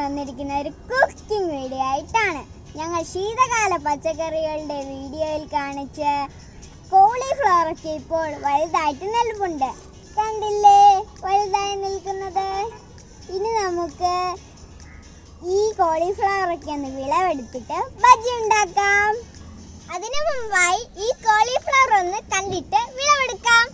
വന്നിരിക്കുന്ന ഒരു cooking video ആയിട്ടാണ്. ഞങ്ങൾ ശീതകാല പച്ചക്കറികളുടെ വീഡിയോയിൽ കാണിച്ച കോളിഫ്ലവർ ഒക്കെ ഇപ്പോൾ വലുതായിട്ട് നിൽപ്പുണ്ട്. കണ്ടില്ലേ വലുതായി നിൽക്കുന്നത്? ഇനി നമുക്ക് ഈ കോളിഫ്ലവർ ഒക്കെ ഒന്ന് വിളവെടുത്തിട്ട് ബജി ഉണ്ടാക്കാം. അതിനു മുമ്പായി ഈ കോളിഫ്ലവർ ഒന്ന് കണ്ടിട്ട് വിളവെടുക്കാം.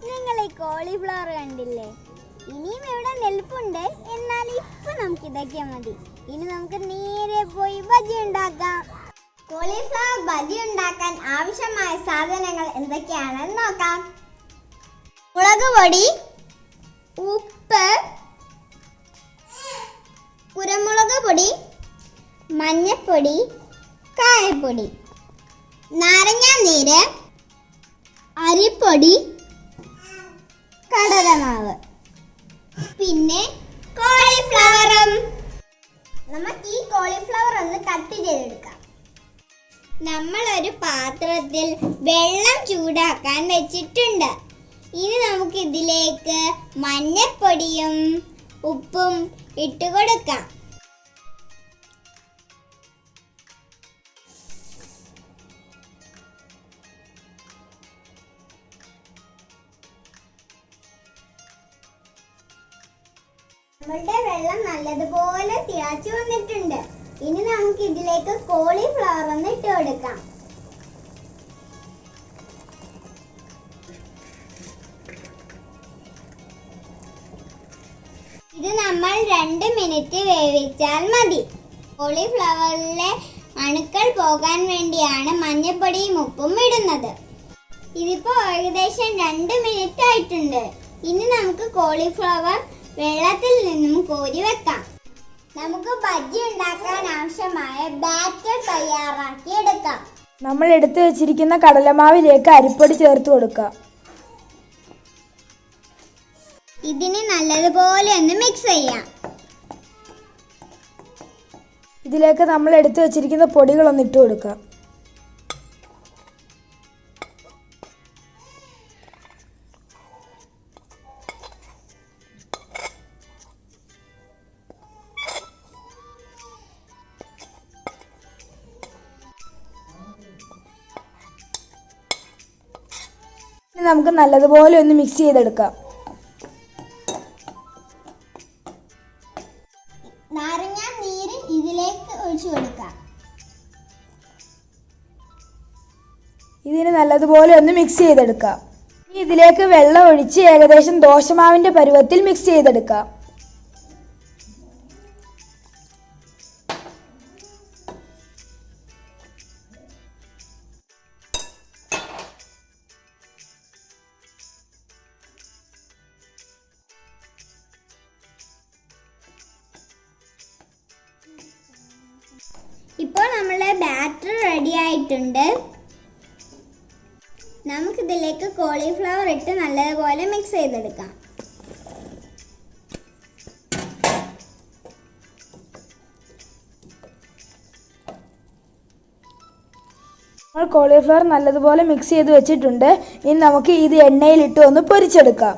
നിങ്ങൾ ഈ കോളിഫ്ലവർ കണ്ടില്ലേ? ഇനിയും ഇവിടെ നിൽപ്പുണ്ട്. എന്നാൽ ഇപ്പൊ നമുക്ക് ഇതൊക്കെ മതി. ഇനി നമുക്ക് നേരെ പോയി ബജി ഉണ്ടാക്കാം. കോളിഫ്ലവർ ബജി ഉണ്ടാക്കാൻ ആവശ്യമായ സാധനങ്ങൾ എന്തൊക്കെയാണെന്ന് നോക്കാം. മുളക് പൊടി, ഉപ്പ്, കുരുമുളക് പൊടി, മഞ്ഞൾപ്പൊടി, കായപ്പൊടി, നാരങ്ങാനീര്, അരിപ്പൊടി, കടലമാവ്, പിന്നെ കോളിഫ്ലവറും. നമുക്ക് ഈ കോളിഫ്ലവർ ഒന്ന് കട്ട് ചെയ്തെടുക്കാം. നമ്മൾ ഒരു പാത്രത്തിൽ വെള്ളം ചൂടാക്കാൻ വെച്ചിട്ടുണ്ട്. ഇനി നമുക്ക് ഇതിലേക്ക് മഞ്ഞൾപ്പൊടിയും ഉപ്പും ഇട്ട് കൊടുക്കാം. നമ്മളുടെ വെള്ളം നല്ലതുപോലെ തിളച്ചു വന്നിട്ടുണ്ട്. ഇനി നമുക്ക് ഇതിലേക്ക് കോളിഫ്ലവർ ഒന്ന് ഇട്ട് കൊടുക്കാം. ഇത് നമ്മൾ 2 മിനിറ്റ് വേവിച്ചാൽ മതി. കോളിഫ്ലവറിലെ അണുക്കൾ പോകാൻ വേണ്ടിയാണ് മഞ്ഞൾപ്പൊടിയും ഉപ്പും ഇടുന്നത്. ഇതിപ്പോ ഏകദേശം 2 മിനിറ്റ് ആയിട്ടുണ്ട്. ഇനി നമുക്ക് കോളിഫ്ലവർ വെള്ളത്തിൽ നിന്നും കോരി വെക്കാം. നമുക്ക് ബജി ഉണ്ടാക്കാൻ ആവശ്യമായ ബാറ്റർ തയ്യാറാക്കി എടുക്കാം. നമ്മൾ എടുത്തു വെച്ചിരിക്കുന്ന കടലമാവിലേക്ക് അരിപ്പൊടി ചേർത്ത് കൊടുക്കാം. ഇതിന് നല്ലതുപോലെ ഒന്ന് മിക്സ് ചെയ്യാം. ഇതിലേക്ക് നമ്മൾ എടുത്തു വെച്ചിരിക്കുന്ന പൊടികളൊന്ന് ഇട്ട് കൊടുക്കാം. ഇനി നമുക്ക് നല്ലതുപോലെ ഒന്ന് മിക്സ് ചെയ്തെടുക്കാം. നാരങ്ങ നീര് ഇതിലേക്ക് ഒഴിച്ചു കൊടുക്കാം. ഇതിന് നല്ലതുപോലെ ഒന്ന് മിക്സ് ചെയ്തെടുക്കാം. ഇനി ഇതിലേക്ക് വെള്ളം ഒഴിച്ച് ഏകദേശം ദോശമാവിന്റെ പരുവത്തിൽ മിക്സ് ചെയ്തെടുക്കാം. ഇപ്പോൾ നമ്മളെ ബാറ്റർ റെഡി ആയിട്ടുണ്ട്. നമുക്കിതിലേക്ക് കോളിഫ്ലവർ ഇട്ട് നല്ലതുപോലെ മിക്സ് ചെയ്തെടുക്കാം. നമ്മൾ കോളിഫ്ലവർ നല്ലതുപോലെ മിക്സ് ചെയ്ത് വെച്ചിട്ടുണ്ട്. ഇനി നമുക്ക് ഇത് എണ്ണയിലിട്ട് ഒന്ന് പൊരിച്ചെടുക്കാം.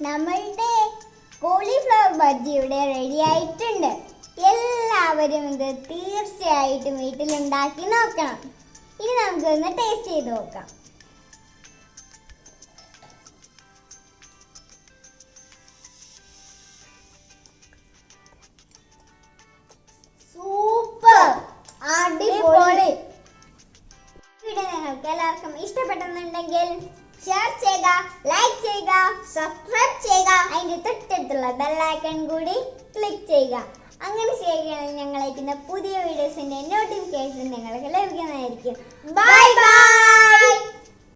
നമ്മളുടെ കോളിഫ്ലവർ ബജ്ജി ഇവിടെ റെഡി ആയിട്ടുണ്ട്. എല്ലാവരും ഇത് തീർച്ചയായിട്ടും വീട്ടിലുണ്ടാക്കി നോക്കണം. ഇനി നമുക്കൊന്ന് ടേസ്റ്റ് ചെയ്ത് നോക്കാം. സൂപ്പർ, അടിപൊളി. വീഡിയോ നിങ്ങൾക്ക് എല്ലാവർക്കും ഇഷ്ടപ്പെട്ടെന്നുണ്ടെങ്കിൽ ഷെയർ ചെയ്യുക, ലൈക്ക് ചെയ്യുക, സബ്സ്ക്രൈബ് ചെയ്യുക. അതിന്റെ തൊട്ടടുത്തുള്ള ബെല്ലൈക്കൺ കൂടി ക്ലിക്ക് ചെയ്യുക. അങ്ങനെ ചെയ്യുകയാണെങ്കിൽ ഞങ്ങൾ അയക്കുന്ന പുതിയ വീഡിയോസിന്റെ നോട്ടിഫിക്കേഷൻ നിങ്ങൾക്ക് ലഭിക്കുന്നതായിരിക്കും. Bye bye.